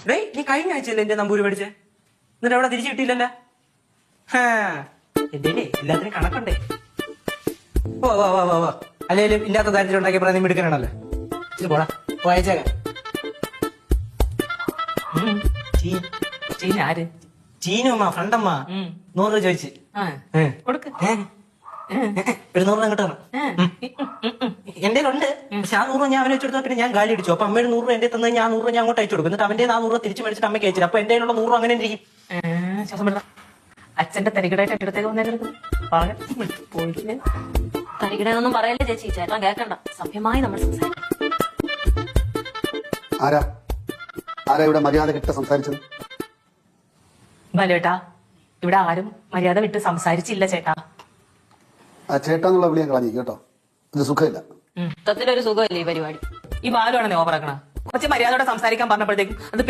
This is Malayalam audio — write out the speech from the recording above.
ഡേയ് നീ കഴിഞ്ഞ ആഴ്ചയല്ലേ എന്റെ നമ്പൂര് പഠിച്ചേ, എന്നിട്ട് അവിടെ തിരിച്ചു കിട്ടിയില്ലല്ലോ. എന്റെ എല്ലാത്തിനും കണക്കുണ്ടേ. ഓ ഓ ഓ ഓ ഓ അല്ലെങ്കിലും ഇല്ലാത്ത ദാരിദ്ര്യം ഉണ്ടാക്കിയപ്പോൾ നീ മിടുക്കനാണല്ലോ. ഇച്ചിരി പോടാ, വായിച്ചേക്കാം. ചീന ആര്? ചീനുമ്മ ഫ്രണ്ടമ്മ 100 രൂപ ചോദിച്ചു. കൊടുക്ക്. ഒരു 100 രൂപ കിട്ടണം. എന്റെ ഉണ്ട്, പക്ഷെ ആ 100 രൂപ ഞാൻ അവനെ വെച്ചെടുത്താ പിന്നെ ഞാൻ ഗാലി അടിച്ചു. അപ്പൊ അമ്മയുടെ 100 രൂപ എന്റെ തന്നെ ഞാൻ 100 രൂപ ഞാൻ അങ്ങോട്ട് അയച്ചു കൊടുക്കും. എന്നിട്ട് അവന്റെ 100 രൂപ തിരിച്ചു മേടിച്ചിട്ട് അമ്മയ്ക്ക് അയച്ചു. അപ്പൊ എന്റെ 100 രൂപ അങ്ങനെ ഇരിക്കും. ശ്വാസം വിടണം. അച്ഛന്റെ തരികിടായിട്ട് അടുത്തേക്ക് വന്നേക്കരുത്. പോയില്ലേ? തരികിടൊന്നും പറയല്ലേ ചേച്ചി, ചേട്ടൻ കേൾക്കണ്ട. സഭ്യമായി നമ്മൾ സംസാരിക്കും. ആരാ ഇവിടെ മര്യാദ കിട്ട സംസാരിച്ചത്? ബലേട്ടാ, ഇവിടെ ആരും മര്യാദ വിട്ട് സംസാരിച്ചില്ല ചേട്ടാ. ആ ചേട്ടാന്നുള്ള വിളി ഞാൻ കളഞ്ഞു കേട്ടോ, ഇത് സുഖമില്ല. മൊത്തത്തിലൊരു സുഖമല്ലേ ഈ പരിപാടി. ഈ ബാലുവാണെന്നേ ഓവറാക്കണ. കുറച്ച് മര്യാദയോടെ സംസാരിക്കാൻ പറഞ്ഞപ്പോഴത്തേക്കും അത്